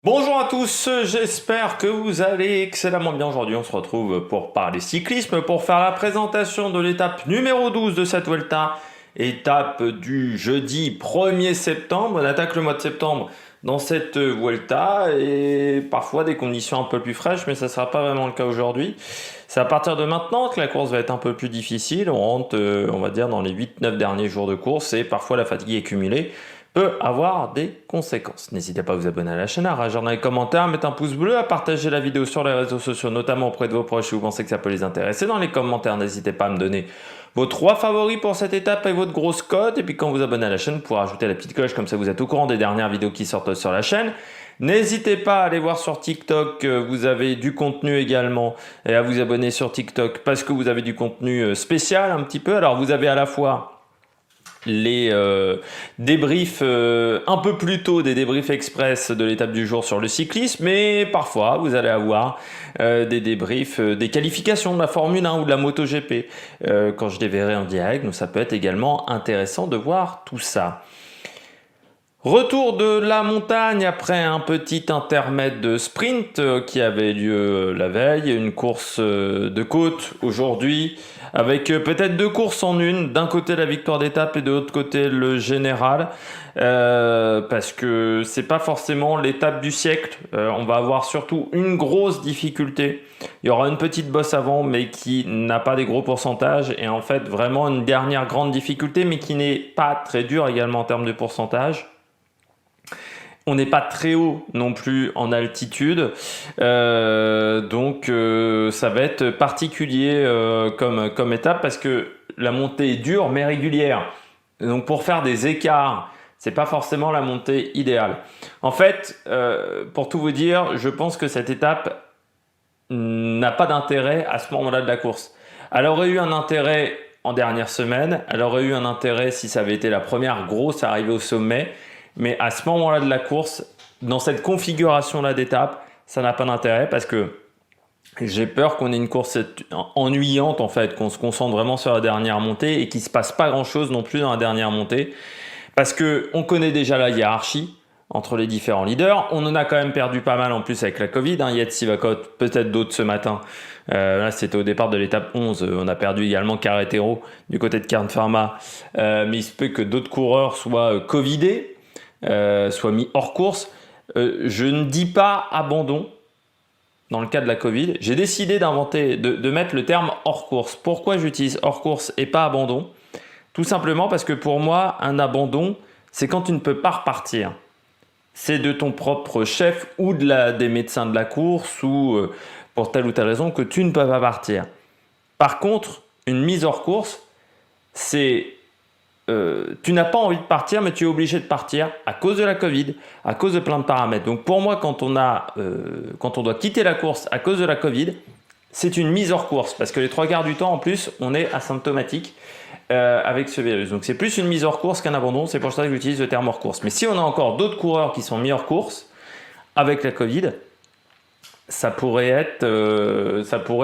Bonjour à tous, j'espère que vous allez excellemment bien. Aujourd'hui, on se retrouve pour parler cyclisme, pour faire la présentation de l'étape numéro 12 de cette Vuelta, étape du jeudi 1er septembre. On attaque le mois de septembre dans cette Vuelta et parfois des conditions un peu plus fraîches, mais ça ne sera pas vraiment le cas aujourd'hui. C'est à partir de maintenant que la course va être un peu plus difficile. On rentre, on va dire, dans les 8-9 derniers jours de course et parfois la fatigue est cumulée peut avoir des conséquences. N'hésitez pas à vous abonner à la chaîne, à réagir dans les commentaires, à mettre un pouce bleu, à partager la vidéo sur les réseaux sociaux, notamment auprès de vos proches si vous pensez que ça peut les intéresser. Dans les commentaires, n'hésitez pas à me donner vos 3 favoris pour cette étape et votre grosse cote. Et puis quand vous abonnez à la chaîne, vous pourrez ajouter la petite cloche, comme ça vous êtes au courant des dernières vidéos qui sortent sur la chaîne. N'hésitez pas à aller voir sur TikTok, vous avez du contenu également, et à vous abonner sur TikTok parce que vous avez du contenu spécial un petit peu. Alors vous avez à la fois les débriefs un peu plus tôt, des débriefs express de l'étape du jour sur le cyclisme, mais parfois vous allez avoir des débriefs des qualifications de la Formule 1 ou de la MotoGP quand je les verrai en direct, donc ça peut être également intéressant de voir tout ça. Retour de la montagne après un petit intermède de sprint qui avait lieu la veille, une course de côte aujourd'hui avec peut-être 2 courses en une, d'un côté la victoire d'étape et de l'autre côté le général, parce que c'est pas forcément l'étape du siècle. On va avoir surtout une grosse difficulté. Il y aura une petite bosse avant mais qui n'a pas des gros pourcentages et en fait vraiment une dernière grande difficulté mais qui n'est pas très dure également en termes de pourcentage. On n'est pas très haut non plus en altitude, donc ça va être particulier comme étape parce que la montée est dure mais régulière. Donc pour faire des écarts, c'est pas forcément la montée idéale. En fait, pour tout vous dire, je pense que cette étape n'a pas d'intérêt à ce moment-là de la course. Elle aurait eu un intérêt en dernière semaine, elle aurait eu un intérêt si ça avait été la première grosse arrivée au sommet. Mais à ce moment-là de la course, dans cette configuration-là d'étape, ça n'a pas d'intérêt parce que j'ai peur qu'on ait une course ennuyante en fait, qu'on se concentre vraiment sur la dernière montée et qu'il ne se passe pas grand-chose non plus dans la dernière montée. Parce qu'on connaît déjà la hiérarchie entre les différents leaders. On en a quand même perdu pas mal en plus avec la Covid. Yates Sivakot, peut-être d'autres ce matin. Là, c'était au départ de l'étape 11. On a perdu également Carretero du côté de Kern Pharma. Mais il se peut que d'autres coureurs soient Covidés. Soit mis hors course. Je ne dis pas abandon dans le cas de la Covid. J'ai décidé d'inventer, de mettre le terme hors course. Pourquoi j'utilise hors course et pas abandon? Tout simplement parce que pour moi, un abandon, c'est quand tu ne peux pas repartir. C'est de ton propre chef ou des médecins de la course ou pour telle ou telle raison que tu ne peux pas partir. Par contre, une mise hors course, c'est tu n'as pas envie de partir, mais tu es obligé de partir à cause de la Covid, à cause de plein de paramètres. Donc pour moi, quand on doit quitter la course à cause de la Covid, c'est une mise hors course, parce que les 3 quarts du temps, en plus, on est asymptomatique avec ce virus. Donc c'est plus une mise hors course qu'un abandon, c'est pour ça que j'utilise le terme hors course. Mais si on a encore d'autres coureurs qui sont mis hors course avec la Covid, ça pourrait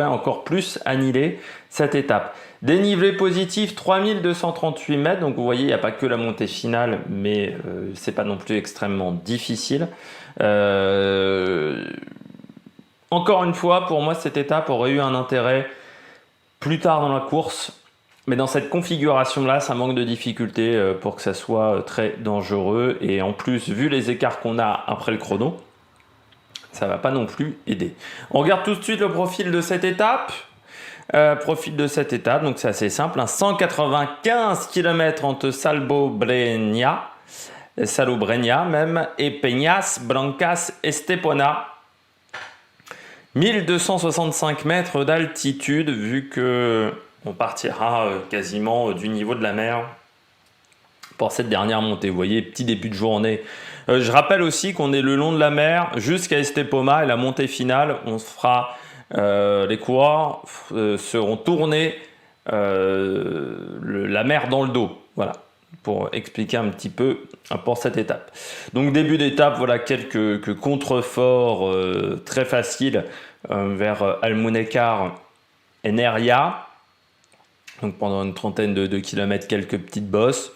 encore plus annihiler cette étape. Dénivelé positif 3238 mètres, donc vous voyez il n'y a pas que la montée finale, mais c'est pas non plus extrêmement difficile. Encore une fois, pour moi cette étape aurait eu un intérêt plus tard dans la course, mais dans cette configuration là ça manque de difficulté pour que ça soit très dangereux, et en plus vu les écarts qu'on a après le chrono, ça va pas non plus aider. On regarde tout de suite le profil de cette étape. Donc c'est assez simple, 195 km entre Salobreña même, et Peñas Blancas Estepona. 1265 mètres d'altitude, vu que on partira quasiment du niveau de la mer pour cette dernière montée. Vous voyez, petit début de journée. Je rappelle aussi qu'on est le long de la mer jusqu'à Estepona, et la montée finale, on se fera... les coureurs seront tournés la mer dans le dos. Voilà, pour expliquer un petit peu pour cette étape. Donc début d'étape, voilà quelques contreforts très faciles vers Almunecar et Neria. Donc pendant une trentaine de kilomètres, quelques petites bosses.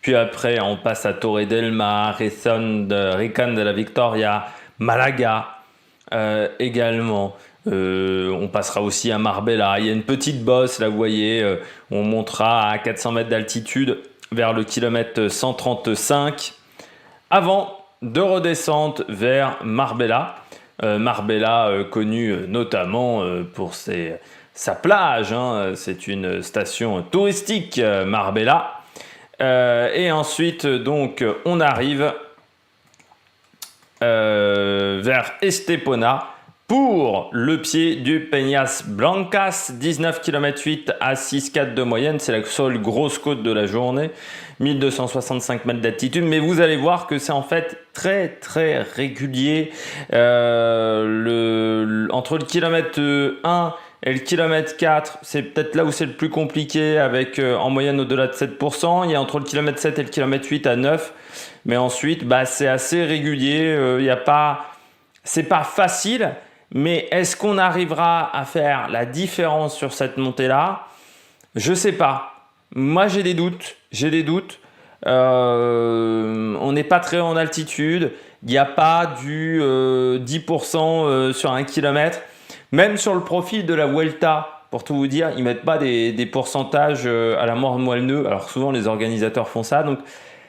Puis après, on passe à Torre del Mar, Rincón de la Victoria, Malaga également. On passera aussi à Marbella. Il y a une petite bosse, là vous voyez, on montera à 400 mètres d'altitude vers le kilomètre 135 avant de redescendre vers Marbella. Marbella connue notamment pour sa plage, hein. C'est une station touristique, Marbella. Et ensuite, donc, on arrive vers Estepona pour le pied du Peñas Blancas, 19 km 8 à 6,4 de moyenne. C'est la seule grosse côte de la journée, 1265 mètres d'altitude. Mais vous allez voir que c'est en fait très très régulier. Entre le kilomètre 1 et le kilomètre 4, c'est peut-être là où c'est le plus compliqué, avec en moyenne au-delà de 7%. Il y a entre le kilomètre 7 et le kilomètre 8 à 9. Mais ensuite, c'est assez régulier. C'est pas facile. Mais est-ce qu'on arrivera à faire la différence sur cette montée-là? Je sais pas. Moi, j'ai des doutes. On n'est pas très haut en altitude. Il n'y a pas du 10% sur un kilomètre. Même sur le profil de la Vuelta, pour tout vous dire, ils mettent pas des pourcentages à la mort moelleux. Alors souvent, les organisateurs font ça. Donc,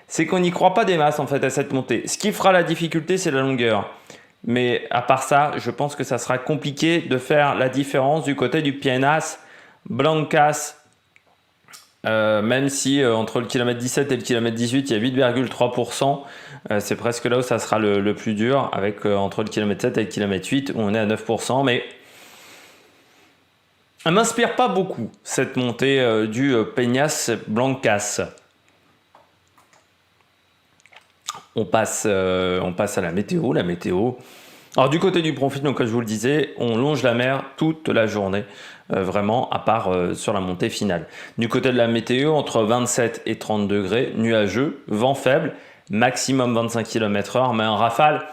c'est qu'on n'y croit pas des masses en fait à cette montée. Ce qui fera la difficulté, c'est la longueur. Mais à part ça, je pense que ça sera compliqué de faire la différence du côté du Peñas Blancas. Même si entre le kilomètre 17 et le kilomètre 18, il y a 8,3%. C'est presque là où ça sera le plus dur, avec entre le kilomètre 7 et le kilomètre 8, où on est à 9%. Mais elle ne m'inspire pas beaucoup, cette montée du Peñas Blancas. On passe à la météo. Alors du côté du profil, donc comme je vous le disais, on longe la mer toute la journée, vraiment, à part sur la montée finale. Du côté de la météo, entre 27 et 30 degrés, nuageux, vent faible, maximum 25 km/h, mais en rafale.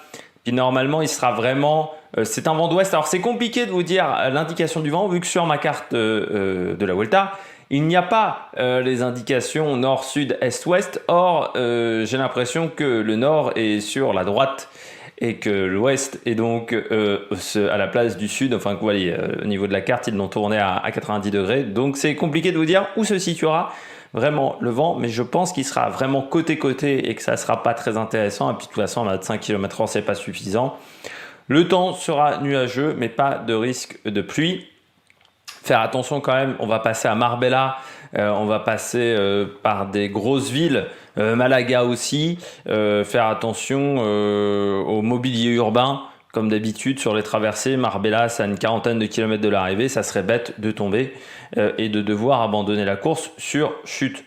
Puis normalement, il sera vraiment... c'est un vent d'ouest. Alors c'est compliqué de vous dire l'indication du vent, vu que sur ma carte de la Vuelta, il n'y a pas les indications nord, sud, est, ouest. Or, j'ai l'impression que le nord est sur la droite et que l'ouest est donc à la place du sud. Enfin, vous voyez, au niveau de la carte, ils l'ont tourné à 90 degrés. Donc, c'est compliqué de vous dire où se situera vraiment le vent. Mais je pense qu'il sera vraiment côté-côté et que ça ne sera pas très intéressant. Et puis, de toute façon, à 5 km/h, ce n'est pas suffisant. Le temps sera nuageux, mais pas de risque de pluie. Faire attention quand même, on va passer à Marbella, on va passer par des grosses villes, Malaga aussi. Faire attention au mobilier urbain, comme d'habitude sur les traversées. Marbella, c'est à une quarantaine de kilomètres de l'arrivée, ça serait bête de tomber et de devoir abandonner la course sur chute.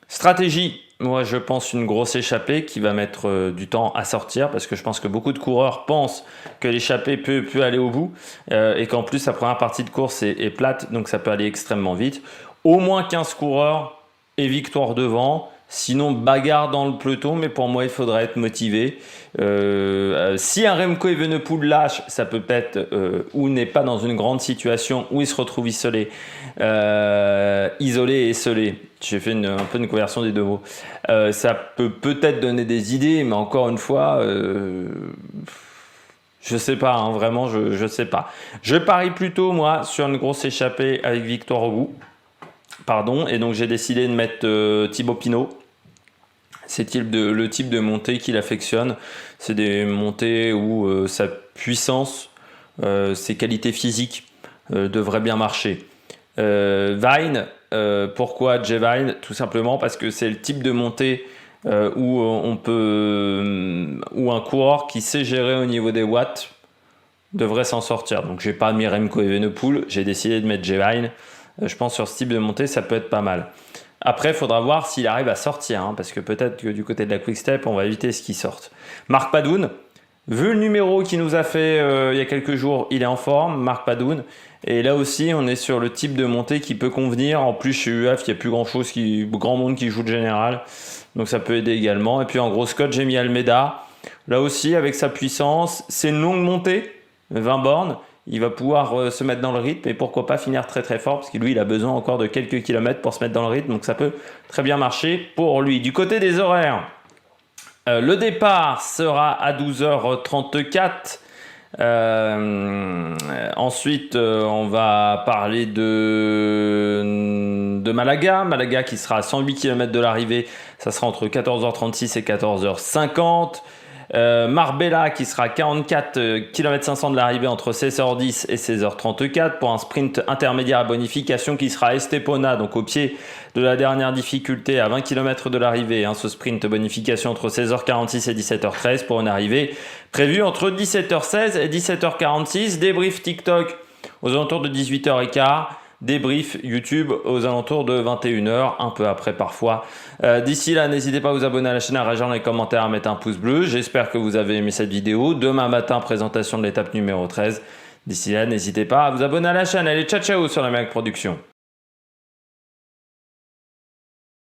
Stratégie. Moi, je pense une grosse échappée qui va mettre du temps à sortir, parce que je pense que beaucoup de coureurs pensent que l'échappée peut aller au bout et qu'en plus, la première partie de course est plate, donc ça peut aller extrêmement vite. Au moins 15 coureurs et victoire devant. Sinon, bagarre dans le peloton, mais pour moi, il faudrait être motivé. Si un Remco Evenepoel lâche, ça peut être ou n'est pas dans une grande situation, où il se retrouve isolé et esselé. J'ai fait un peu une conversion des deux mots. Ça peut peut-être donner des idées, mais encore une fois, je sais pas, hein, vraiment, je sais pas. Je parie plutôt, moi, sur une grosse échappée avec victoire au bout. Et donc j'ai décidé de mettre Thibaut Pinot. C'est le type de montée qu'il affectionne. C'est des montées où sa puissance, ses qualités physiques devraient bien marcher. Vine, pourquoi Jay Vine? Tout simplement parce que c'est le type de montée où un coureur qui sait gérer au niveau des watts devrait s'en sortir. Donc j'ai pas mis Remco Evenepoel, j'ai décidé de mettre Jay Vine. Je pense sur ce type de montée, ça peut être pas mal. Après, il faudra voir s'il arrive à sortir, hein, parce que peut-être que du côté de la Quick Step, on va éviter ce qui sorte. Marc Padoun, vu le numéro qu'il nous a fait il y a quelques jours, il est en forme, Marc Padoun. Et là aussi, on est sur le type de montée qui peut convenir. En plus, chez UF, il n'y a plus grand monde qui joue de général. Donc ça peut aider également. Et puis en gros Scott, j'ai mis Almeida. Là aussi, avec sa puissance, c'est une longue montée, 20 bornes. Il va pouvoir se mettre dans le rythme et pourquoi pas finir très très fort, parce que lui il a besoin encore de quelques kilomètres pour se mettre dans le rythme, donc ça peut très bien marcher pour lui. Du côté des horaires, Le départ sera à 12h34. Ensuite, on va parler de Malaga. Malaga qui sera à 108 km de l'arrivée. Ça sera entre 14h36 et 14h50. Marbella qui sera à 44 km 500 de l'arrivée entre 16h10 et 16h34 pour un sprint intermédiaire à bonification qui sera à Estepona, donc au pied de la dernière difficulté à 20 km de l'arrivée. Ce sprint bonification entre 16h46 et 17h13 pour une arrivée prévue entre 17h16 et 17h46. Débrief TikTok aux alentours de 18h15. Débrief YouTube aux alentours de 21h, un peu après parfois. D'ici là, n'hésitez pas à vous abonner à la chaîne, à réagir dans les commentaires, à mettre un pouce bleu. J'espère que vous avez aimé cette vidéo. Demain matin, présentation de l'étape numéro 13. D'ici là, n'hésitez pas à vous abonner à la chaîne. Allez, ciao ciao sur l'Amérique Production.